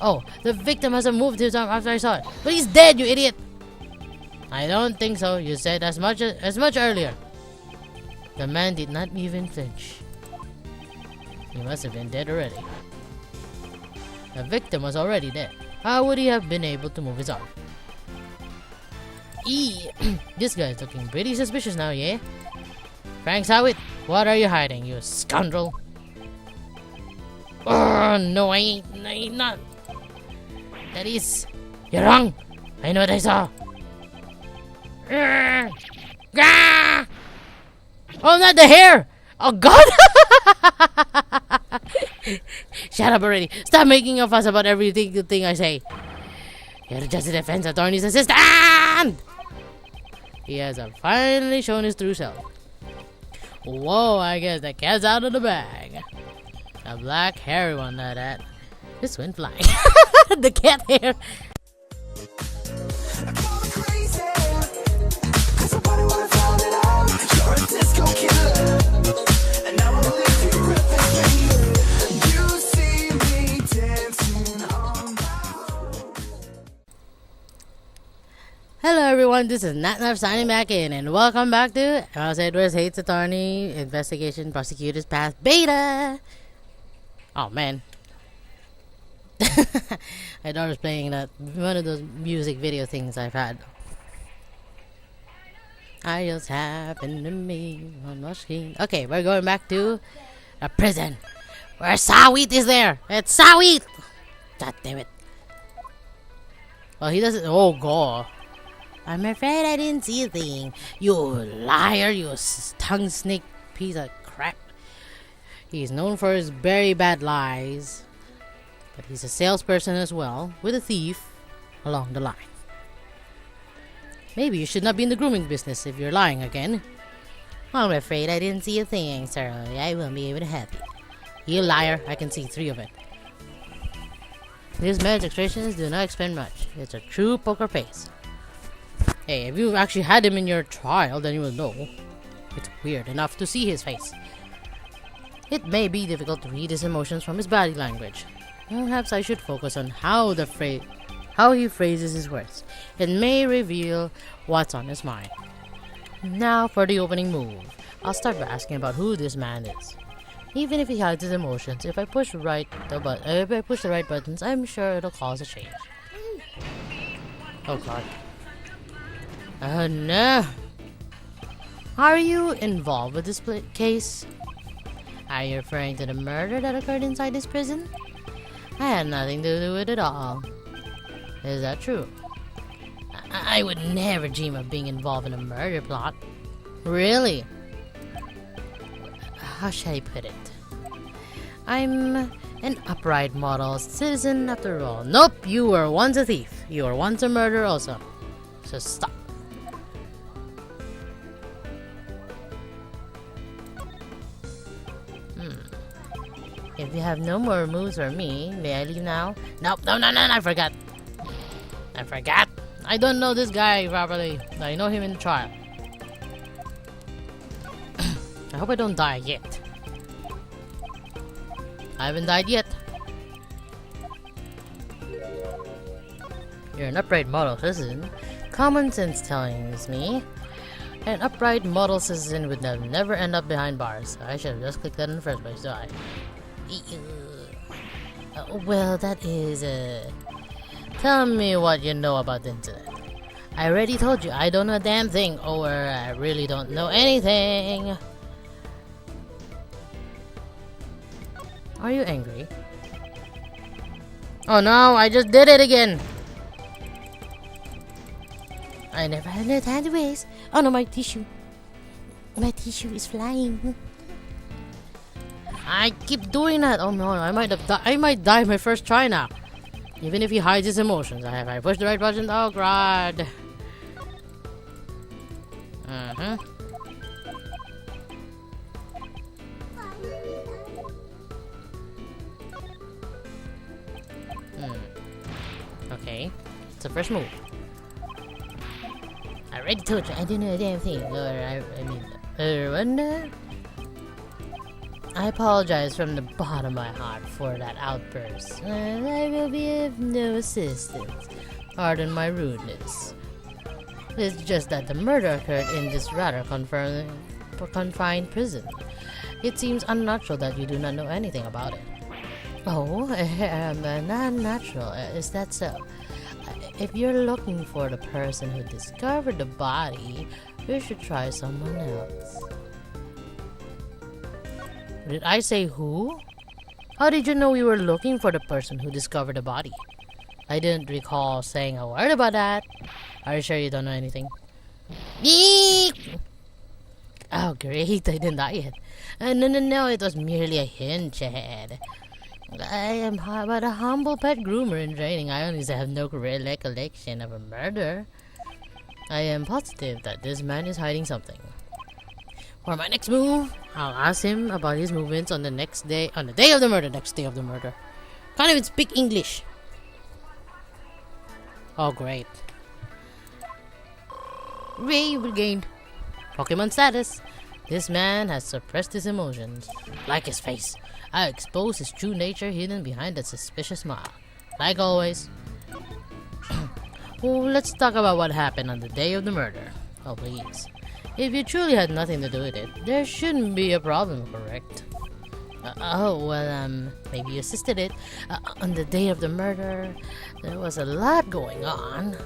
Oh, the victim hasn't moved his arm after I saw it. But he's dead, you idiot! I don't think so. You said as much earlier. The man did not even flinch. He must have been dead already. The victim was already dead. How would he have been able to move his arm? This guy is looking pretty suspicious now, yeah? Frank SAHWIT, what are you hiding, you scoundrel? Oh, no, I ain't not. That is... You're wrong. I know what I saw. Oh, not the hair! Oh, God! Shut up already. Stop making a fuss about everything I say. You're just a defense attorney's assistant! He has finally shown his true self. Whoa, I guess the cat's out of the bag. A black hairy one at that. This went flying. The cat hair. Hello everyone, this is Natnarf signing back in, and welcome back to Edgeworth Hates Attorney Investigation Prosecutor's Path Beta. Oh man. My daughter's playing that one of those music video things I've had. I just happened to me on my screen. Okay, we're going back to a prison where SAHWIT is there. It's SAHWIT! God damn it. Well, he doesn't. Oh god. I'm afraid I didn't see a thing. You liar, you tongue snake piece of crap. He's known for his very bad lies, but he's a salesperson as well, with a thief along the line. Maybe you should not be in the grooming business if you're lying again. I'm afraid I didn't see a thing, sir. I won't be able to help you. You liar, I can see 3 of it. These marriage expressions do not explain much. It's a true poker face. Hey, if you actually had him in your trial, then you will know. It's weird enough to see his face. It may be difficult to read his emotions from his body language. Perhaps I should focus on how he phrases his words. It may reveal what's on his mind. Now for the opening move. I'll start by asking about who this man is. Even if he hides his emotions, if I push the right buttons, I'm sure it'll cause a change. Oh god. Oh no! Are you involved with this case? Are you referring to the murder that occurred inside this prison? I had nothing to do with it all. Is that true? I would never dream of being involved in a murder plot. Really? How shall I put it? I'm an upright model citizen after all. Nope, you were once a thief. You were once a murderer also. So stop. If you have no more moves for me, may I leave now? Nope, no, I forgot. I don't know this guy properly. I know him in the trial. I hope I don't die yet. I haven't died yet. You're an upright model citizen. Common sense tells me an upright model citizen would never end up behind bars. I should have just clicked that in the first place, so well, that is... Tell me what you know about the incident. I already told you I don't know a damn thing, or I really don't know anything. Are you angry? Oh no, I just did it again. I never had no time to waste. Oh no, my tissue. My tissue is flying. I keep doing that. Oh no, I might die my first try now. Even if he hides his emotions. Have I pushed the right button? Oh god. Okay. It's the first move. I already told you I didn't know a damn thing. I apologize from the bottom of my heart for that outburst. I will be of no assistance. Pardon my rudeness. It's just that the murder occurred in this rather confined prison. It seems unnatural that you do not know anything about it. Oh, not natural. Is that so? If you're looking for the person who discovered the body, you should try someone else. Did I say who? How did you know we were looking for the person who discovered the body? I didn't recall saying a word about that. Are you sure you don't know anything? Eek! Oh, great. I didn't die yet. No. It was merely a hint, Chad. I am but a humble pet groomer in training. I honestly have no recollection of a murder. I am positive that this man is hiding something. For my next move, I'll ask him about his movements on the day of the murder. Can't even speak English. Oh, great. Ray regained Pokemon status. This man has suppressed his emotions. Like his face, I expose his true nature hidden behind that suspicious smile. Like always. Well, let's talk about what happened on the day of the murder. Oh, please. If you truly had nothing to do with it, there shouldn't be a problem, correct? Maybe you assisted it. On the day of the murder, there was a lot going on.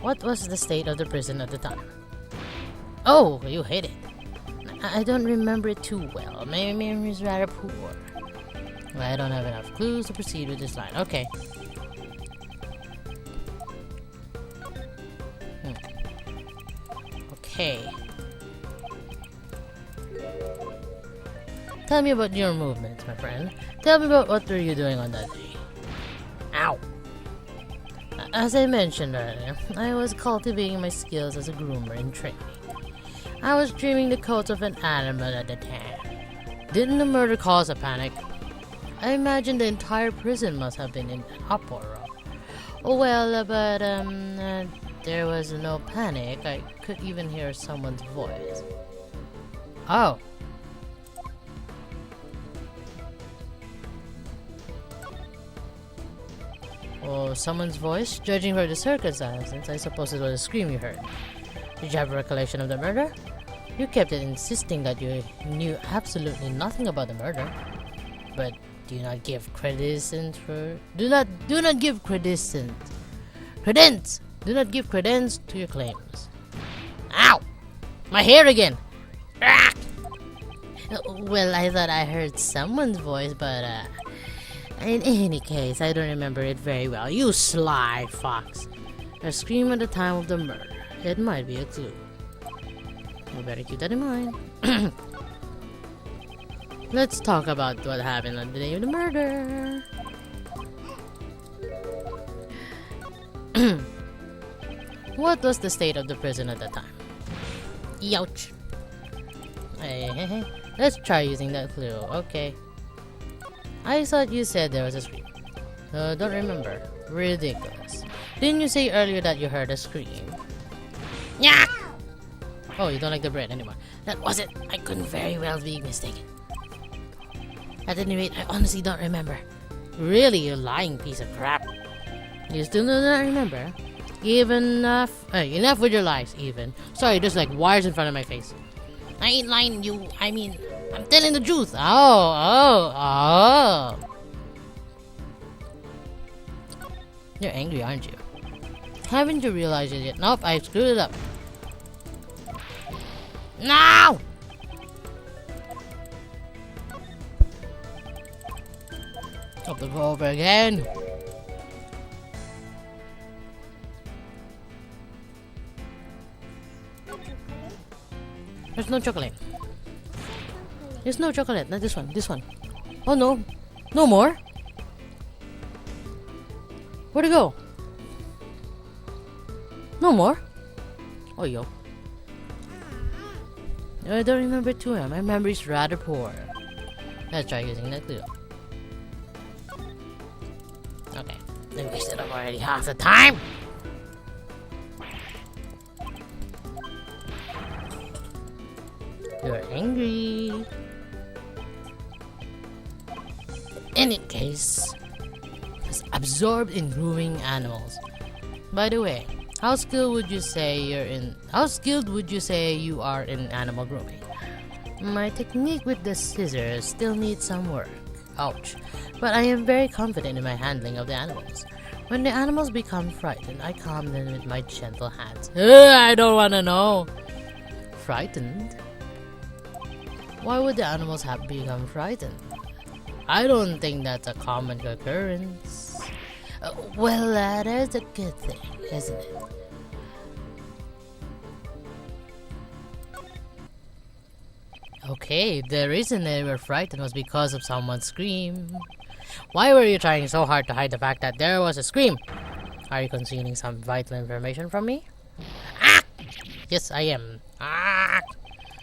What was the state of the prison at the time? Oh, you hit it. I don't remember it too well. My memory is rather poor. I don't have enough clues to proceed with this line. Okay. Okay. Tell me about your movements, my friend. Tell me about what were you doing on that day. Ow! As I mentioned earlier, I was cultivating my skills as a groomer in training. I was trimming the coat of an animal at the time. Didn't the murder cause a panic? I imagine the entire prison must have been in an uproar. There was no panic. I could even hear someone's voice. Oh. Oh, someone's voice? Judging by the circumstances, I suppose it was a scream you heard. Did you have a recollection of the murder? You kept insisting that you knew absolutely nothing about the murder. But do not give credence to your claims. Ow! My hair again! Ah! Well, I thought I heard someone's voice, but in any case, I don't remember it very well. You sly fox. A scream at the time of the murder. It might be a clue. You better keep that in mind. Let's talk about what happened on the day of the murder. What was the state of the prison at the time? Youch. Hey. Let's try using that clue. Okay. I thought you said there was a scream. Don't remember. Ridiculous. Didn't you say earlier that you heard a scream? Yeah. Oh, you don't like the bread anymore. That was it. I couldn't very well be mistaken. At any rate, I honestly don't remember. Really, you lying piece of crap. You still do not remember? Enough with your lies, even. Sorry, there's like wires in front of my face. I ain't lying, I'm telling the truth. Oh. You're angry, aren't you? Haven't you realized it yet? Nope, I screwed it up. No! Have to go over again. There's no chocolate. There's no chocolate, not this one. This one. Oh no. No more? Where'd it go? No more? Oh yo. I don't remember too. My memory's rather poor. Let's try using that clue. Okay. They wasted up already half the time. You're angry. In any case, is absorbed in grooming animals. By the way, how skilled would you say you are in animal grooming? My technique with the scissors still needs some work. Ouch. But I am very confident in my handling of the animals. When the animals become frightened, I calm them with my gentle hands. I don't wanna know. Frightened? Why would the animals have become frightened? I don't think that's a common occurrence. Well, that is a good thing, isn't it? Okay, the reason they were frightened was because of someone's scream. Why were you trying so hard to hide the fact that there was a scream? Are you concealing some vital information from me? Ah! Yes, I am. Ah!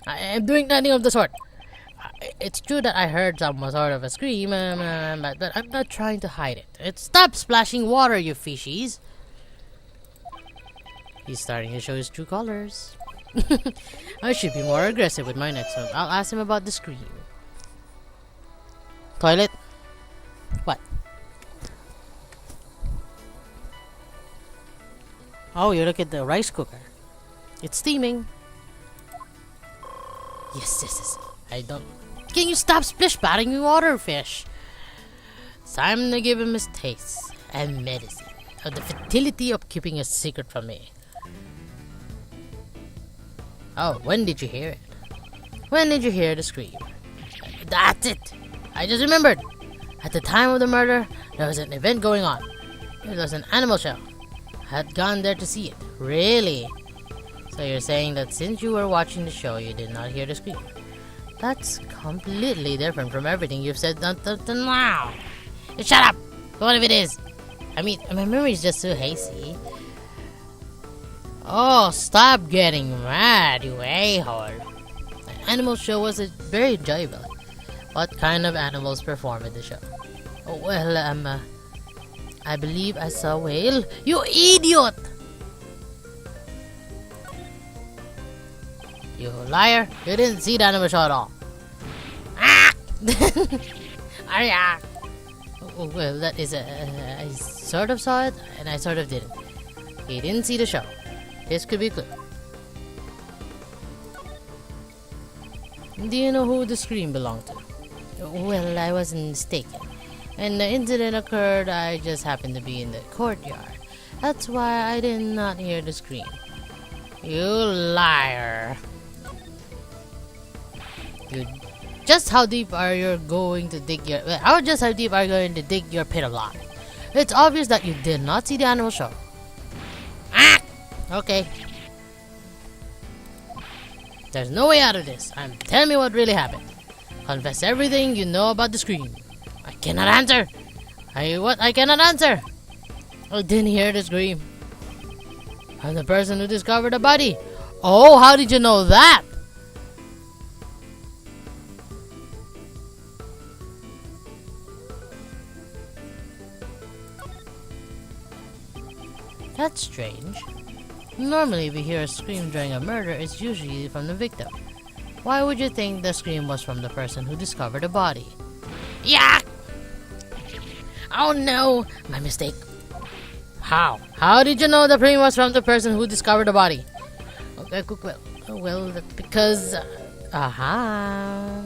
I am doing nothing of the sort. It's true that I heard some sort of a scream, but I'm not trying to hide it. Stop splashing water, you fishies! He's starting to show his true colors. I should be more aggressive with my next one. I'll ask him about the scream. Toilet? What? Oh, you look at the rice cooker. It's steaming. Yes. I don't... Can you stop splish-spatting water, fish? It's time to give him his taste and medicine of the fertility of keeping a secret from me. Oh, when did you hear it? When did you hear the scream? That's it! I just remembered! At the time of the murder, there was an event going on. It was an animal show. I had gone there to see it. Really? So you're saying that since you were watching the show, you did not hear the scream? That's completely different from everything you've said until now. Shut up! What if it is? I mean, my memory is just so hazy. Oh, stop getting mad, you a-hole. The animal show was very enjoyable. What kind of animals perform at the show? Oh, well, I believe I saw a whale. You idiot! You liar! You didn't see the animal show at all. Ah! Oh, well, that is I sort of saw it, and I sort of didn't. He didn't see the show. This could be a clue. Do you know who the scream belonged to? Well, I wasn't mistaken. When the incident occurred, I just happened to be in the courtyard. That's why I did not hear the scream. You liar. Just how deep are you going to dig your... How deep are you going to dig your pit of lie? It's obvious that you did not see the animal show. Ah! Okay. There's no way out of this. Tell me what really happened. Confess everything you know about the scream. I cannot answer. I cannot answer. I didn't hear the scream. I'm the person who discovered the body. Oh, how did you know that? That's strange. Normally, we hear a scream during a murder is usually from the victim. Why would you think the scream was from the person who discovered the body? Yeah! Oh no! My mistake. How? How did you know the scream was from the person who discovered the body? Okay, well, because... Aha!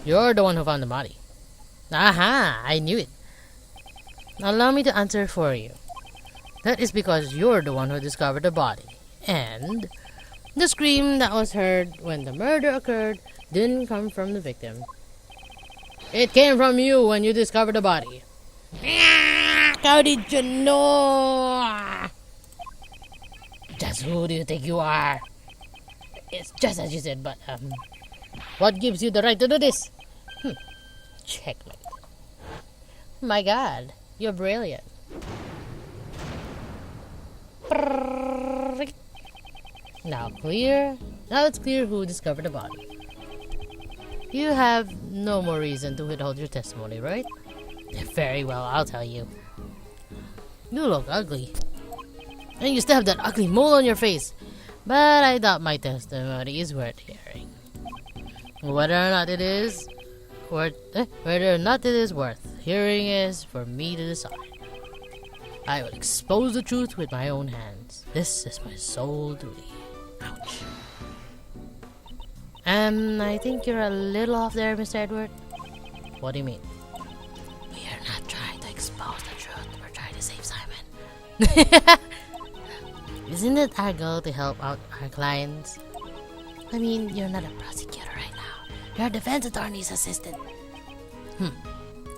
You're the one who found the body. Aha! I knew it. Allow me to answer for you. That is because you're the one who discovered the body. And the scream that was heard when the murder occurred didn't come from the victim. It came from you when you discovered the body. How did you know? Just who do you think you are? It's just as you said, but what gives you the right to do this? Checkmate. My God. You're brilliant. Now it's clear who discovered the body. You have no more reason to withhold your testimony, right? Very well, I'll tell you. You look ugly. And you still have that ugly mole on your face. but I doubt my testimony is worth hearing. Whether or not it is worth hearing is for me to decide. I will expose the truth with my own hands. This is my sole duty. Ouch. I think you're a little off there, Mr. Edward. What do you mean? We are not trying to expose the truth. We're trying to save Simon. Isn't it our goal to help out our clients? I mean, you're not a prosecutor right now. You're a defense attorney's assistant.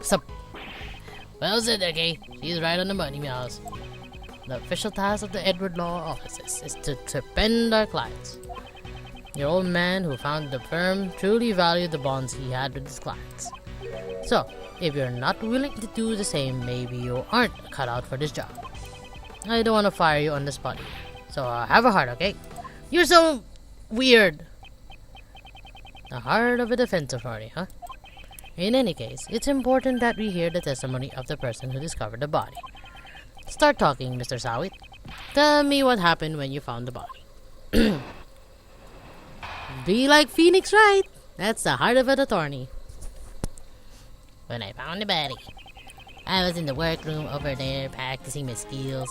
So, well said, okay. She's right on the money, Meows. The official task of the Edward Law offices is to defend our clients. Your old man who founded the firm truly valued the bonds he had with his clients. So, if you're not willing to do the same, maybe you aren't cut out for this job. I don't want to fire you on the spot either. So have a heart, okay? You're so weird. The heart of a defense attorney, huh? In any case, it's important that we hear the testimony of the person who discovered the body. Start talking, Mr. SAHWIT. Tell me what happened when you found the body. Be like Phoenix, right? That's the heart of an attorney. When I found the body, I was in the workroom over there practicing my skills.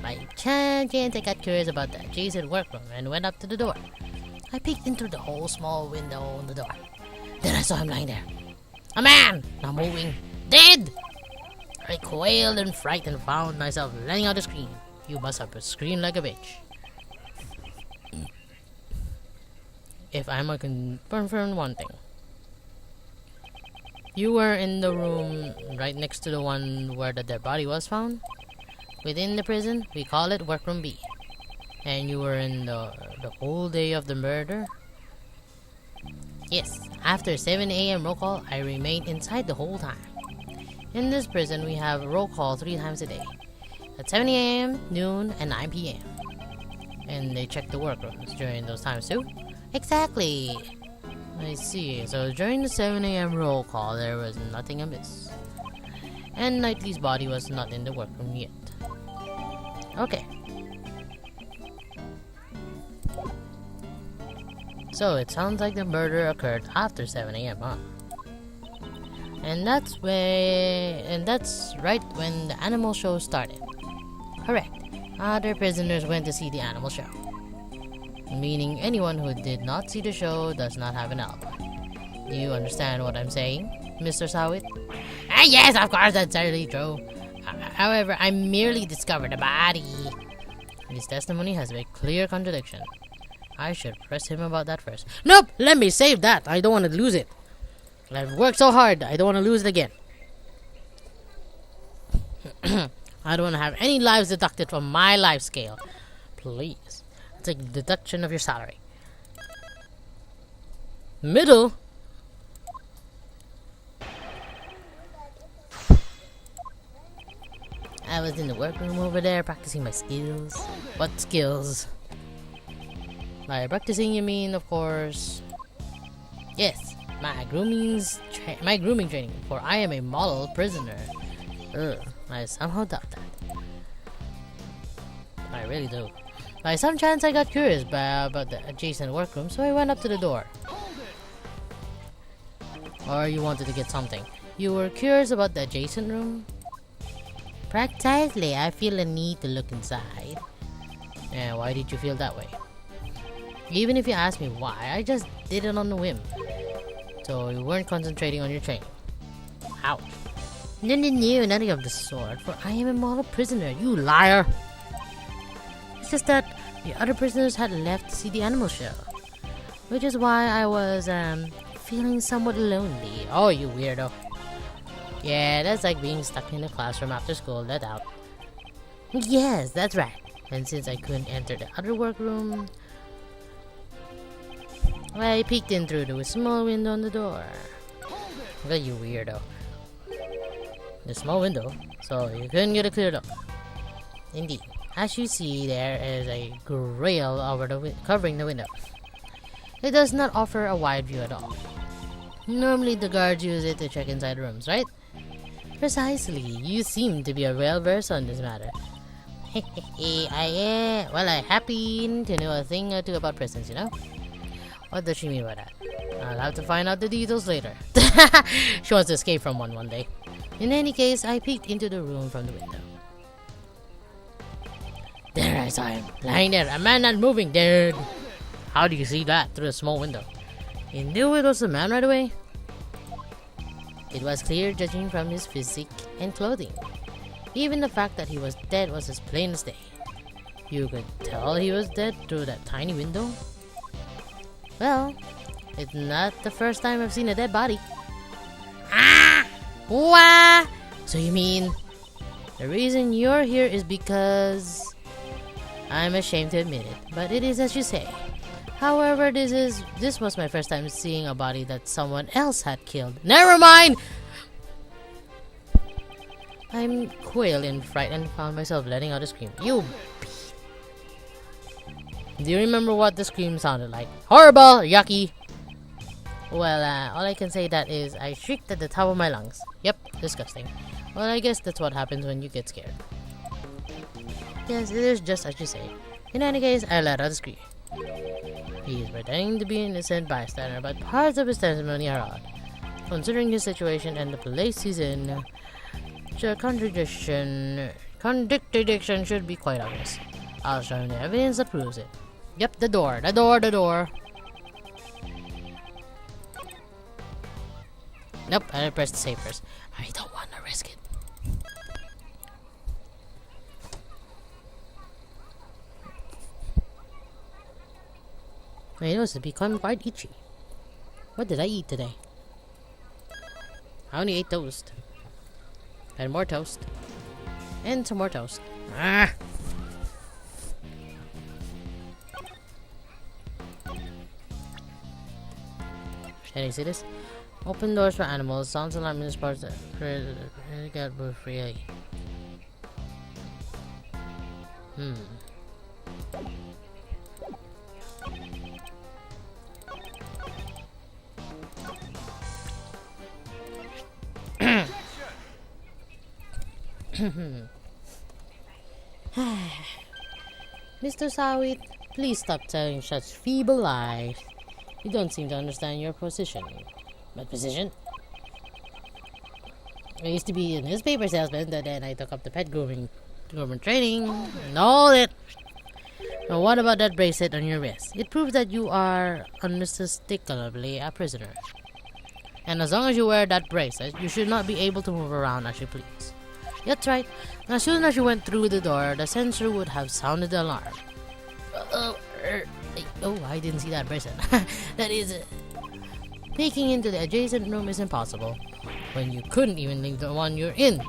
By chance, I got curious about the adjacent workroom and went up to the door. I peeked into the whole small window on the door. Then I saw him lying there. A man! Not moving. Dead! I quailed in fright and found myself letting out a scream. You must have screamed like a bitch. If I might confirm one thing. You were in the room right next to the one where the dead body was found? Within the prison, we call it Workroom B. And you were in the whole day of the murder? Yes, after 7 a.m. roll call, I remained inside the whole time. In this prison, we have roll call 3 times a day. At 7 a.m., noon, and 9 p.m. And they check the workrooms during those times too? Exactly. I see. So during the 7 a.m. roll call, there was nothing amiss. And Knightley's body was not in the workroom yet. Okay. So it sounds like the murder occurred after 7 a.m., huh? And that's right when the animal show started. Correct. Other prisoners went to see the animal show. Meaning anyone who did not see the show does not have an alibi. Do you understand what I'm saying, Mr. SAHWIT? Yes, of course, that's certainly true. However, I merely discovered a body. His testimony has a clear contradiction. I should press him about that first. Nope, let me save that. I don't want to lose it. I've worked so hard, I don't want to lose it again. I don't want to have any lives deducted from my life scale. Please, take a deduction of your salary. Middle? I was in the workroom over there practicing my skills. What skills? By practicing, you mean, of course... Yes, my grooming training, for I am a model prisoner. I somehow doubt that. I really do. By some chance, I got curious about the adjacent workroom, so I went up to the door. Or you wanted to get something. You were curious about the adjacent room? Precisely, I feel a need to look inside. And why did you feel that way? Even if you ask me why, I just did it on the whim. So you weren't concentrating on your training. Ouch. No, nothing of the sort, for I am a model prisoner, you liar! It's just that the other prisoners had left to see the animal show. Which is why I was, feeling somewhat lonely. Oh, you weirdo. Yeah, that's like being stuck in a classroom after school, let out. Yes, that's right. And since I couldn't enter the other workroom, I peeked in through the small window on the door. Look at you, weirdo. The small window, so you couldn't get a clear look. Indeed, as you see, there is a grill over covering the window. It does not offer a wide view at all. Normally, the guards use it to check inside rooms, right? Precisely. You seem to be well versed on this matter. I happen to know a thing or two about prisons, you know? What does she mean by that? I'll have to find out the details later. She wants to escape from one day. In any case, I peeked into the room from the window. There I saw him, lying there, a man not moving, dead. How do you see that through a small window? You knew it was a man right away? It was clear, judging from his physique and clothing. Even the fact that he was dead was as plain as day. You could tell he was dead through that tiny window? Well, it's not the first time I've seen a dead body. Ah! Wah! So you mean the reason you're here is because... I'm ashamed to admit it, but it is as you say. However, this was my first time seeing a body that someone else had killed. Never mind! I'm quailed in fright and found myself letting out a scream. You... Do you remember what the scream sounded like? Horrible! Yucky! Well, all I can say that is I shrieked at the top of my lungs. Yep, disgusting. Well, I guess that's what happens when you get scared. Yes, it is just as you say. In any case, I let out a scream. He is pretending to be an innocent bystander, but parts of his testimony are odd. Considering his situation and the place he's in, the contradiction should be quite obvious. I'll show him the evidence that proves it. Yep, the door. Nope, I pressed the save first. I don't want to risk it. My nose has become quite itchy. What did I eat today? I only ate toast. And more toast. And some more toast. Ah! Can you see this? Open doors for animals. Sounds alarming as part of get free. Mr. SAHWIT, please stop telling such feeble lies. You don't seem to understand your position. What position? I used to be a newspaper salesman, but then I took up the pet grooming training and all it. Now what about that bracelet on your wrist? It proves that you are unmistakably a prisoner. And as long as you wear that bracelet, you should not be able to move around as you please. That's right. As soon as you went through the door, the sensor would have sounded the alarm. Oh, I didn't see that bracelet. That is it. Peeking into the adjacent room is impossible when you couldn't even leave the one you're in.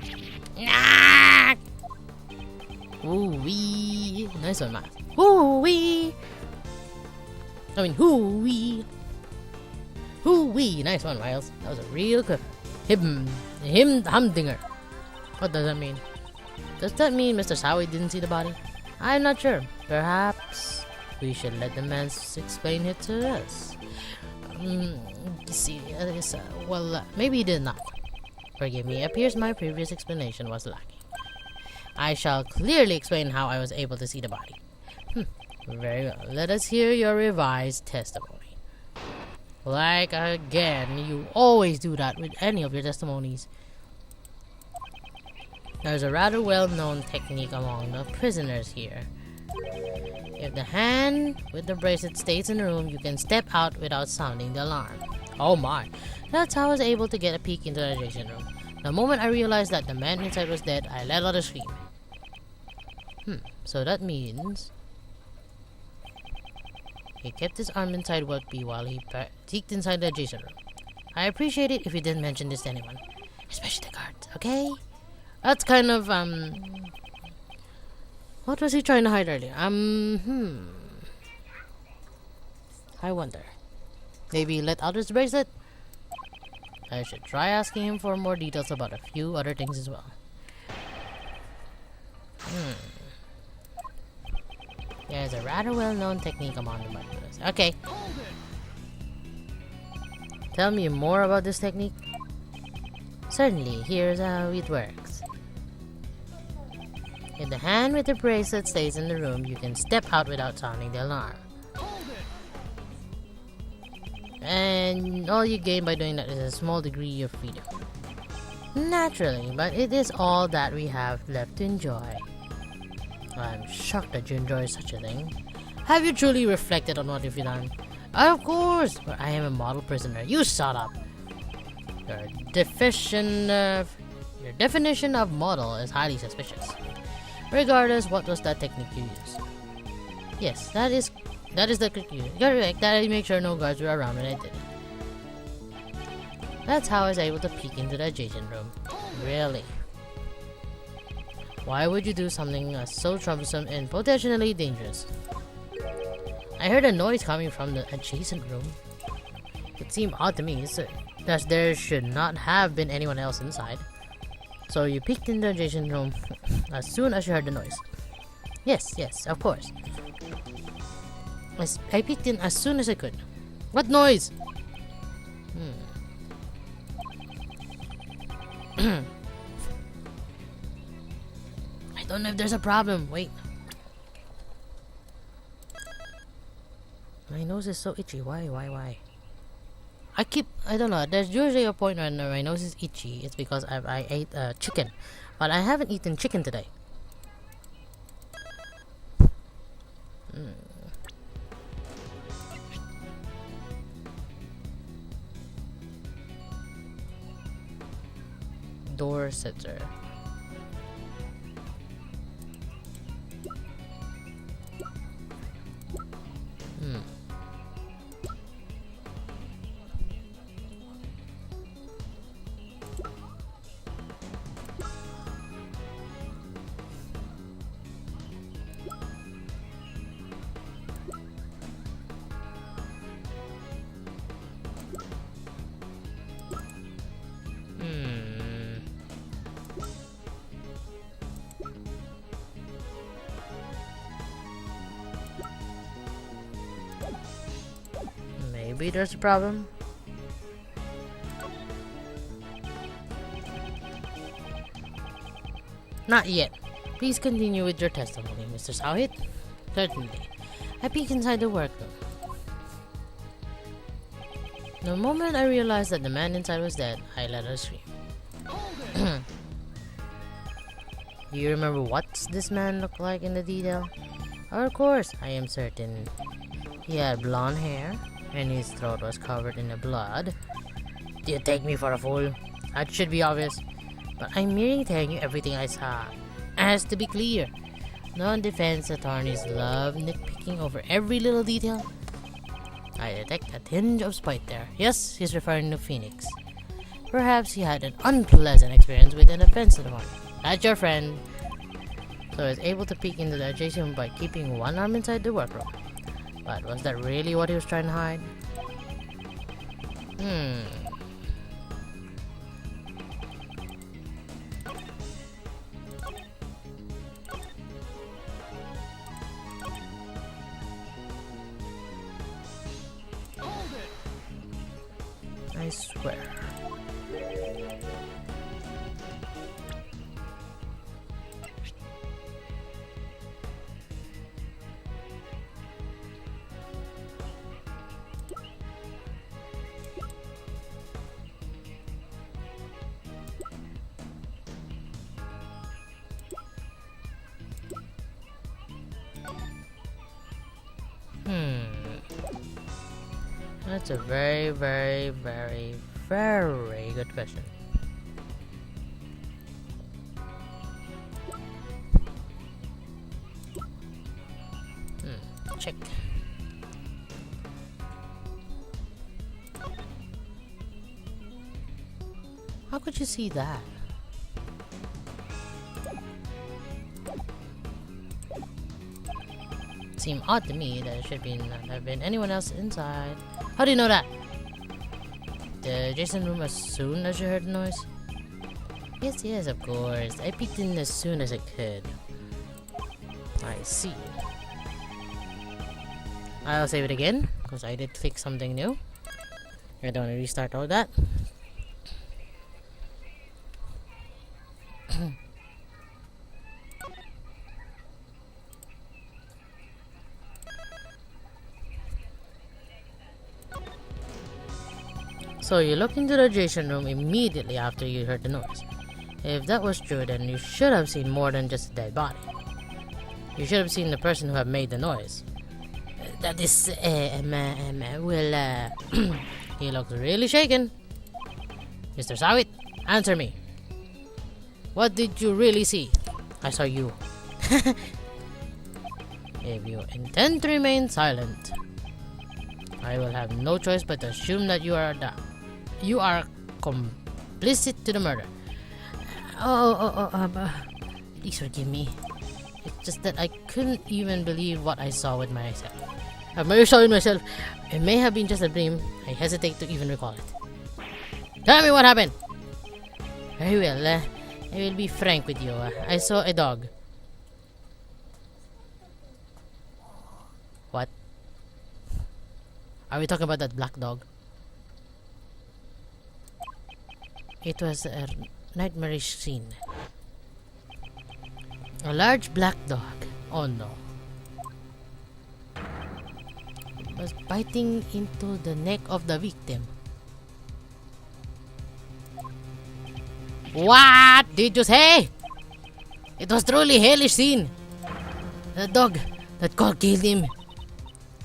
Ooh-wee. Nice one, Matt. Ooh-wee. I mean, hoo-wee. Hoo-wee. Nice one, Miles. That was a real good humdinger. What does that mean? Does that mean Mr. SAHWIT didn't see the body? I'm not sure. Perhaps we should let the man explain it to us. Maybe he did not. Forgive me, it appears my previous explanation was lacking. I shall clearly explain how I was able to see the body. Very well. Let us hear your revised testimony. Like again, you always do that with any of your testimonies. There's a rather well-known technique among the prisoners here. If the hand with the bracelet stays in the room, you can step out without sounding the alarm. Oh my. That's how I was able to get a peek into the adjacent room. The moment I realized that the man inside was dead, I let out a scream. So that means... he kept his arm inside Whelpy while he peeked inside the adjacent room. I appreciate it if you didn't mention this to anyone. Especially the guards, okay? That's kind of, what was he trying to hide earlier? I wonder. Maybe he let out his bracelet? I should try asking him for more details about a few other things as well. There's a rather well-known technique among the prisoners. Okay. Tell me more about this technique. Certainly, here's how it works. If the hand with the bracelet stays in the room, you can step out without sounding the alarm. And all you gain by doing that is a small degree of freedom. Naturally, but it is all that we have left to enjoy. I'm shocked that you enjoy such a thing. Have you truly reflected on what you've done? Of course! But I am a model prisoner. You shut up! Your definition of model is highly suspicious. Regardless, what was that technique you used? Yes, that is the technique. Correct, that I make sure no guards were around when I did it. That's how I was able to peek into the adjacent room. Really? Why would you do something so troublesome and potentially dangerous? I heard a noise coming from the adjacent room. It seemed odd to me, that there should not have been anyone else inside. So you peeked in the adjacent room as soon as you heard the noise. Yes, of course. I peeked in as soon as I could. What noise? I don't know if there's a problem. Wait. My nose is so itchy. Why? I don't know. There's usually a point when my nose is itchy. It's because I ate chicken. But I haven't eaten chicken today. Door sitter. Maybe there's a problem. Not yet. Please continue with your testimony, Mr. SAHWIT. Certainly. I peek inside the workroom. The moment I realized that the man inside was dead, I let out a scream. Do you remember what this man looked like in the detail? Of course, I am certain. He had blonde hair, and his throat was covered in the blood. Do you take me for a fool? That should be obvious. But I'm merely telling you everything I saw. It has to be clear. Non-defense attorneys love nitpicking over every little detail. I detect a tinge of spite there. Yes, he's referring to Phoenix. Perhaps he had an unpleasant experience with an offensive one. That's your friend. So he's able to peek into the adjacent room by keeping one arm inside the workroom. But was that really what he was trying to hide? I swear. That's a very, very, very, very good question. Check. How could you see that? It seemed odd to me that it should not have been anyone else inside. How do you know that? The adjacent room as soon as you heard the noise? Yes, of course. I peeked in as soon as I could. I see. I'll save it again, because I did fix something new. I don't want to restart all that. So you looked into the adjacent room immediately after you heard the noise. If that was true, then you should have seen more than just a dead body. You should have seen the person who had made the noise. That is, he looks really shaken. Mr. SAHWIT, answer me. What did you really see? I saw you. If you intend to remain silent, I will have no choice but to assume that you are complicit to the murder. Please forgive me. It's just that I couldn't even believe what I saw with myself. I may have saw it myself. It may have been just a dream. I hesitate to even recall it. Tell me what happened. Very well. I will be frank with you. I saw a dog. What? Are we talking about that black dog? It was a nightmarish scene. A large black dog. Oh no. Was biting into the neck of the victim. What did you say? It was truly hellish scene. The dog that killed him.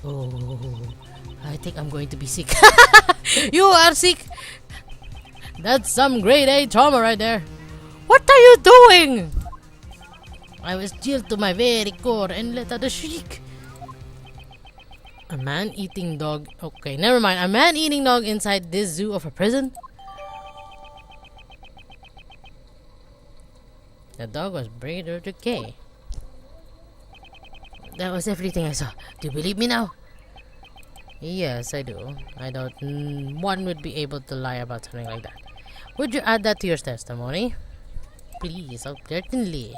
Oh, I think I'm going to be sick. You are sick. That's some grade A trauma right there. What are you doing? I was chilled to my very core and let out a shriek. A man-eating dog. Okay, never mind. A man-eating dog inside this zoo of a prison? The dog was breeder to K. That was everything I saw. Do you believe me now? Yes, I do. I doubt one would be able to lie about something like that. Would you add that to your testimony? Please, certainly.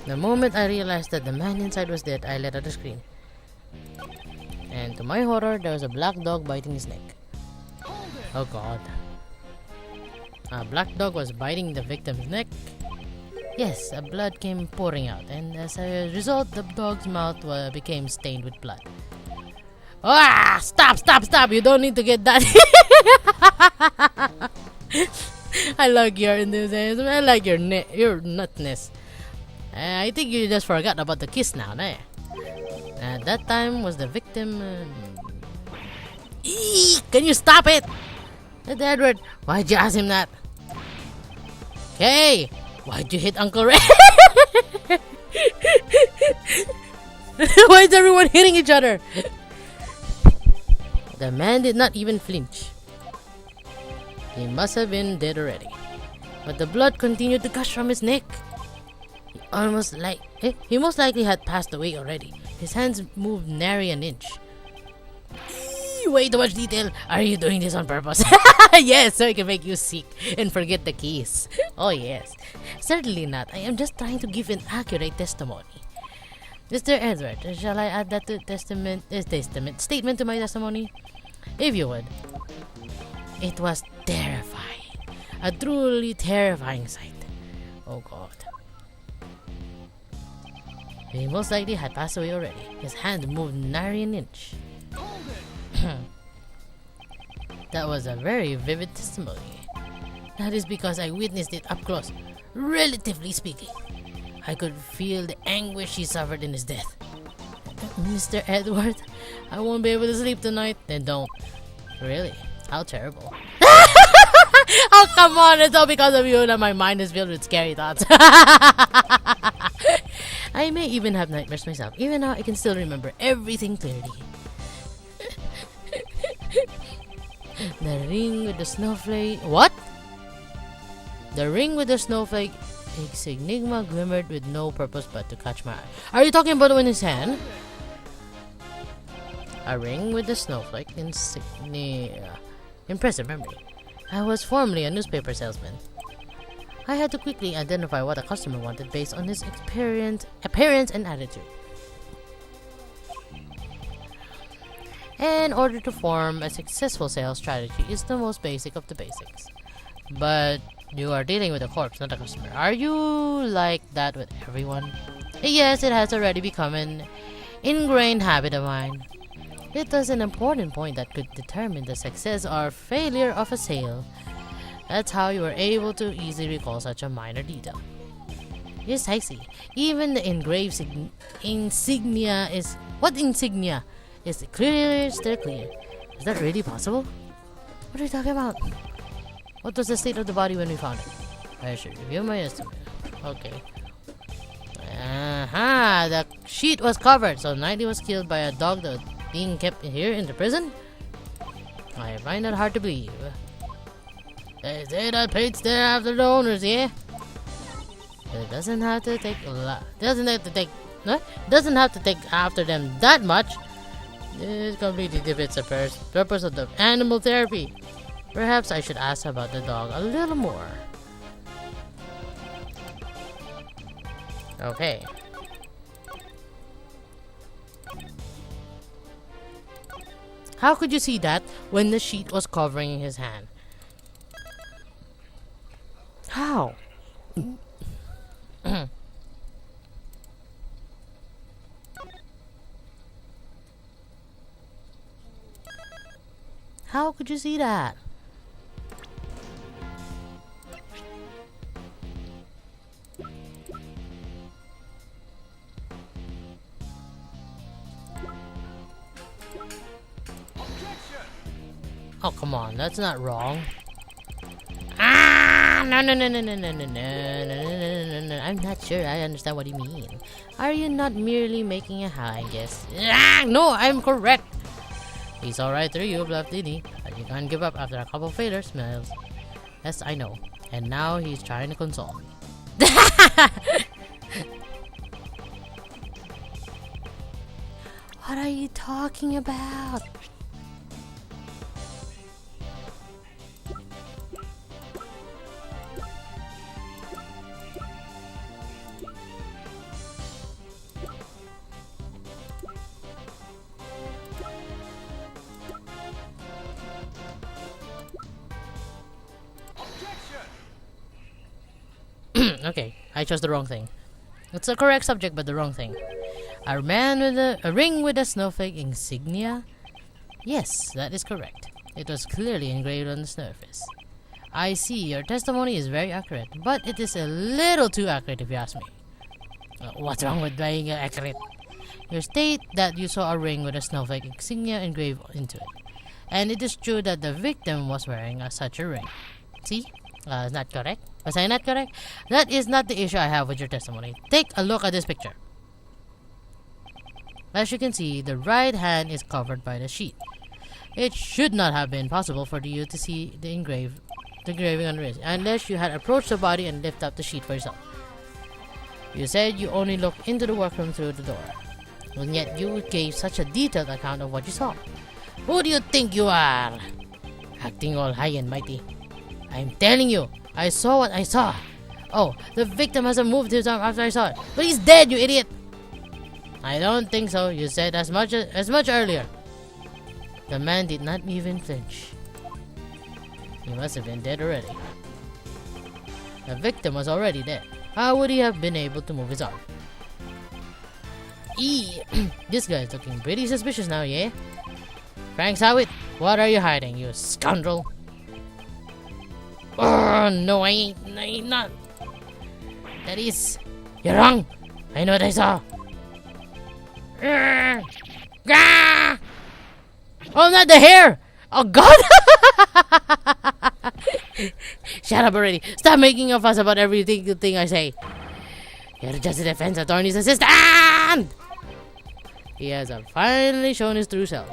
The moment I realized that the man inside was dead, I let out a scream. And to my horror, there was a black dog biting his neck. Oh god. A black dog was biting the victim's neck. Yes, blood came pouring out, and as a result, the dog's mouth became stained with blood. Ah! Stop! You don't need to get that. I like your enthusiasm. I like your nutness. I think you just forgot about the kiss now, eh? At that time, was the victim... Eek! Can you stop it? Edward, why'd you ask him that? Hey! Why'd you hit Uncle Ray? Why is everyone hitting each other? The man did not even flinch. He must have been dead already. But the blood continued to gush from his neck. He most likely had passed away already. His hands moved nary an inch. Way too much detail. Are you doing this on purpose? Yes, so I can make you sick and forget the keys. Oh yes. Certainly not. I am just trying to give an accurate testimony. Mr. Edgeworth, shall I add that to statement to my testimony? If you would. It was terrifying. A truly terrifying sight. Oh god. He most likely had passed away already. His hand moved nary an inch. That was a very vivid testimony. That is because I witnessed it up close. Relatively speaking, I could feel the anguish he suffered in his death. Mr. Edgeworth, I won't be able to sleep tonight. Then don't. Really? How terrible. Oh, come on. It's all because of you that my mind is filled with scary thoughts. I may even have nightmares myself. Even now, I can still remember everything clearly. The ring with the snowflake. What? The ring with the snowflake enigma glimmered with no purpose but to catch my eye. Are you talking about it in his hand? A ring with the snowflake insignia. Impressive memory. I was formerly a newspaper salesman. I had to quickly identify what a customer wanted based on his appearance and attitude. In order to form a successful sales strategy is the most basic of the basics. But you are dealing with a corpse, not a customer. Are you like that with everyone? Yes, it has already become an ingrained habit of mine. It was an important point that could determine the success or failure of a sale. That's how you were able to easily recall such a minor detail. Yes, I see. Even the engraved insignia is... What insignia? Is clear, still clear. Is that really possible? What are you talking about? What was the state of the body when we found it? I should review my estimate. Okay. The sheet was covered, so 90 was killed by a dog that was being kept here in the prison? I find that hard to believe. They say that pates there after the owners, yeah? It doesn't have to take a lot. Doesn't have to take after them that much. This completely defeats the purpose of the animal therapy. Perhaps I should ask about the dog a little more. Okay. How could you see that when the sheet was covering his hand? How? How could you see that? Oh, come on, that's not wrong. No. I'm not sure I understand what you mean. Are you not merely making a high guess? No, I'm correct. He saw right through you, bluff Diddy, but you can't give up after a couple failures, Miles. Yes, I know. And now he's trying to console me. What are you talking about? Okay, I chose the wrong thing. It's the correct subject, but the wrong thing. A man with a ring with a snowflake insignia? Yes, that is correct. It was clearly engraved on the surface. I see, your testimony is very accurate, but it is a little too accurate if you ask me. What's wrong with being accurate? You state that you saw a ring with a snowflake insignia engraved into it. And it is true that the victim was wearing such a ring. See? Is not correct? Was I not correct? That is not the issue I have with your testimony. Take a look at this picture. As you can see, the right hand is covered by the sheet. It should not have been possible for you to see the engraving on the wrist, unless you had approached the body and lifted up the sheet for yourself. You said you only looked into the workroom through the door, and yet you gave such a detailed account of what you saw. Who do you think you are? Acting all high and mighty. I'm telling you, I saw what I saw. Oh, the victim hasn't moved his arm after I saw it. But he's dead, you idiot! I don't think so. You said as much earlier. The man did not even flinch. He must have been dead already. The victim was already dead. How would he have been able to move his arm? This guy is looking pretty suspicious now, yeah? Frank SAHWIT, what are you hiding, you scoundrel? Oh, no, I ain't not. That is... You're wrong. I know what I saw. Oh, not the hair! Oh, God! Shut up already. Stop making a fuss about everything I say. You're just a defense attorney's assistant! He has finally shown his true self.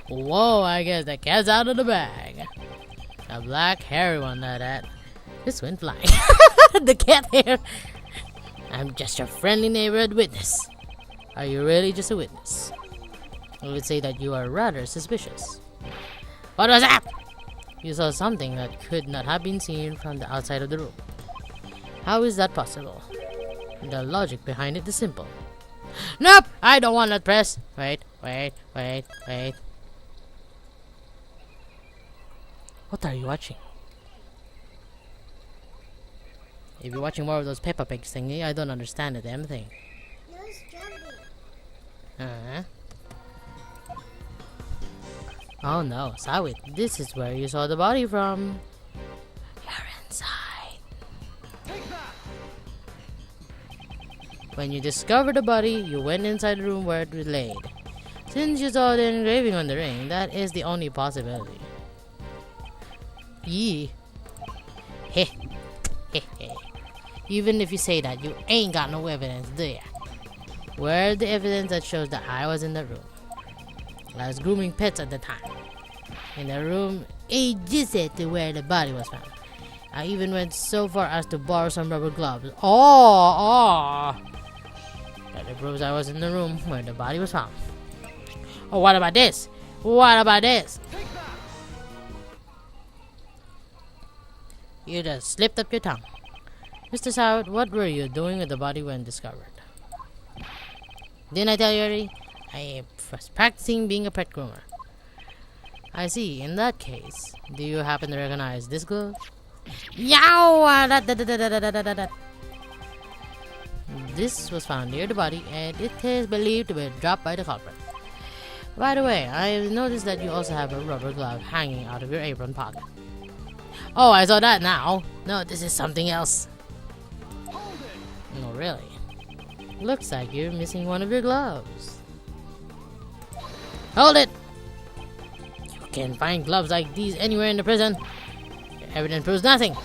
Whoa, I guess the cat's out of the bag. A black hairy one like that. This went flying. The cat hair. I'm just your friendly neighborhood witness. Are you really just a witness? I would say that you are rather suspicious. What was that? You saw something that could not have been seen from the outside of the room. How is that possible? The logic behind it is simple. Nope! I don't want that press. Wait. What are you watching? If you're watching more of those Peppa Pigs thingy, I don't understand the damn thing. No, it's jumping. Oh no, SAHWIT, this is where you saw the body from. You're inside. When you discovered the body, you went inside the room where it was laid. Since you saw the engraving on the ring, that is the only possibility. Yee. Heh. Heh heh. Even if you say that, you ain't got no evidence, do ya? Where's the evidence that shows that I was in the room? I was grooming pets at the time. In the room adjacent to where the body was found. I even went so far as to borrow some rubber gloves. Oh! That proves I was in the room where the body was found. Oh, what about this? What about this? You just slipped up your tongue. Mr. SAHWIT, what were you doing with the body when discovered? Didn't I tell you already? I was practicing being a pet groomer. I see. In that case, do you happen to recognize this glove? Yow! This was found near the body, and it is believed to be dropped by the culprit. By the way, I have noticed that you also have a rubber glove hanging out of your apron pocket. Oh, I saw that now. No, this is something else. No, really. Looks like you're missing one of your gloves. Hold it! You can't find gloves like these anywhere in the prison. Your evidence proves nothing.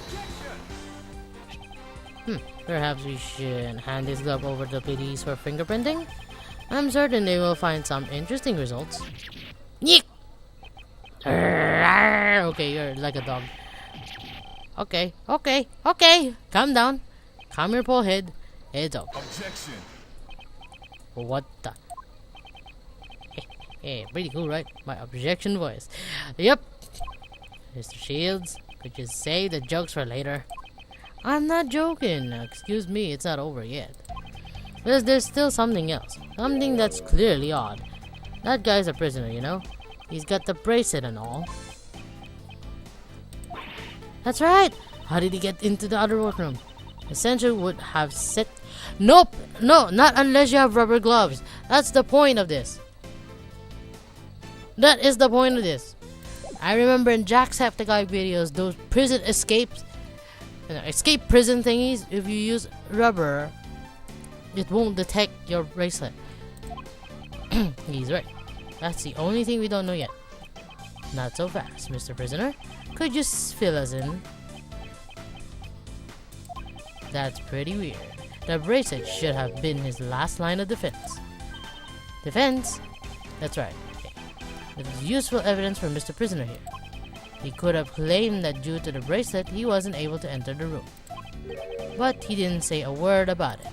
Perhaps we should hand this glove over to the police for fingerprinting? I'm certain they will find some interesting results. Yeek! Okay, you're like a dog. Okay. Calm down. Calm your poor head. It's okay. Objection. What the? Hey, pretty cool, right? My objection voice. Yep. Mr. Shields, could you save the jokes for later? I'm not joking. Excuse me, it's not over yet. There's still something else. Something that's clearly odd. That guy's a prisoner, you know? He's got the bracelet and all. That's right! How did he get into the other workroom? The sensor would have set... Nope! No, not unless you have rubber gloves. That's the point of this. That is the point of this. I remember in Jacksepticeye videos, those prison escape prison thingies, if you use rubber, it won't detect your bracelet. He's right. That's the only thing we don't know yet. Not so fast, Mr. Prisoner. Could you fill us in? That's pretty weird. The bracelet should have been his last line of defense. Defense? That's right. Okay. There's useful evidence for Mr. Prisoner here. He could have claimed that due to the bracelet, he wasn't able to enter the room. But he didn't say a word about it.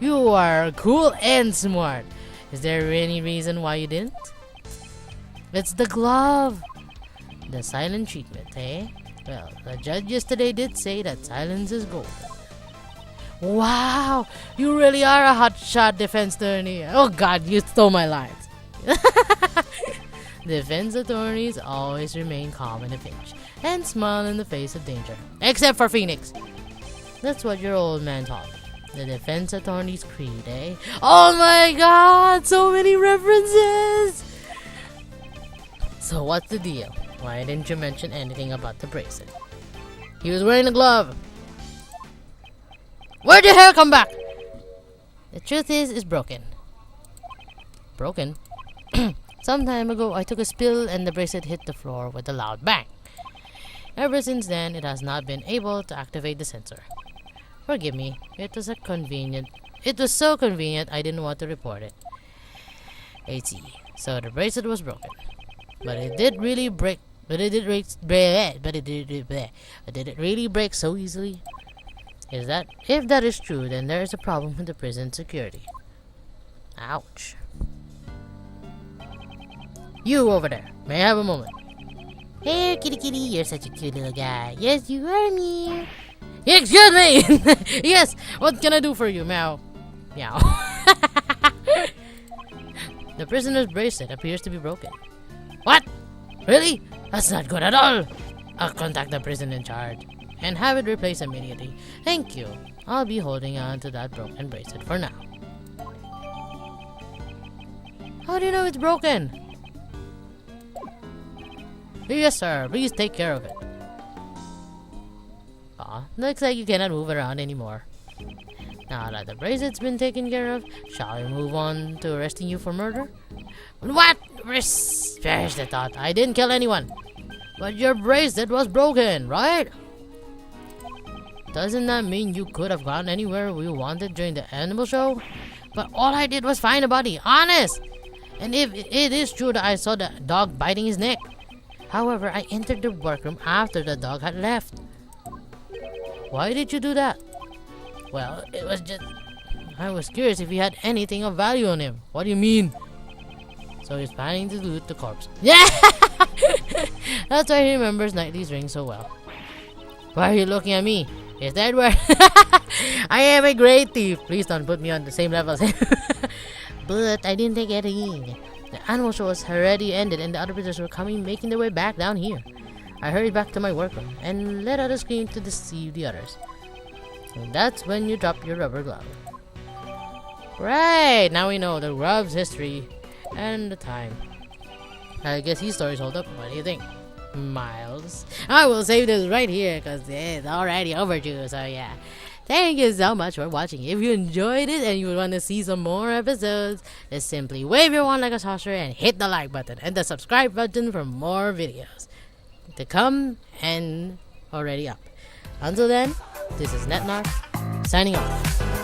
You are cool and smart. Is there any reason why you didn't? It's the glove. The silent treatment, eh? Well, the judge yesterday did say that silence is golden. Wow! You really are a hotshot defense attorney. Oh god, you stole my lines. Defense attorneys always remain calm in a pinch and smile in the face of danger. Except for Phoenix. That's what your old man taught me. The defense attorney's creed, eh? Oh my god! So many references! So what's the deal? Why didn't you mention anything about the bracelet? He was wearing a glove. Where'd your hair come back? The truth is, it's broken. Broken? Some time ago, I took a spill and the bracelet hit the floor with a loud bang. Ever since then, it has not been able to activate the sensor. Forgive me, it was so convenient I didn't want to report it. I see. So the bracelet was broken. But it did really break. But did it really break so easily? If that is true, then there is a problem with the prison security. Ouch. You over there, may I have a moment? Hey, kitty kitty, you're such a cute little guy. Yes, you are me. Excuse me! Yes, what can I do for you, meow? Meow. The prisoner's bracelet appears to be broken. What? Really? That's not good at all. I'll contact the prison in charge and have it replaced immediately. Thank you. I'll be holding on to that broken bracelet for now. How do you know it's broken? Yes, sir. Please take care of it. Aw, looks like you cannot move around anymore. Now that the bracelet's been taken care of, shall we move on to arresting you for murder? What? Perish the thought. I didn't kill anyone. But your bracelet was broken, right? Doesn't that mean you could have gone anywhere we wanted during the animal show? But all I did was find a body, honest! And if it is true that I saw the dog biting his neck. However, I entered the workroom after the dog had left. Why did you do that? Well, it was just... I was curious if he had anything of value on him. What do you mean? So he's planning to loot the corpse. Yeah! That's why he remembers Knightley's ring so well. Why are you looking at me? Is that where... I am a great thief. Please don't put me on the same level as him. But I didn't take anything. The animal show was already ended and the other visitors were making their way back down here. I hurried back to my workroom and let out a scream to deceive the others. And that's when you drop your rubber glove. Right, now we know the glove's history and the time. I guess these stories hold up. What do you think, Miles? I will save this right here because it's already overdue. So yeah, thank you so much for watching. If you enjoyed it and you want to see some more episodes, just simply wave your wand like a sorcerer and hit the like button and the subscribe button for more videos to come and already up. Until then, this is Natnarf signing off.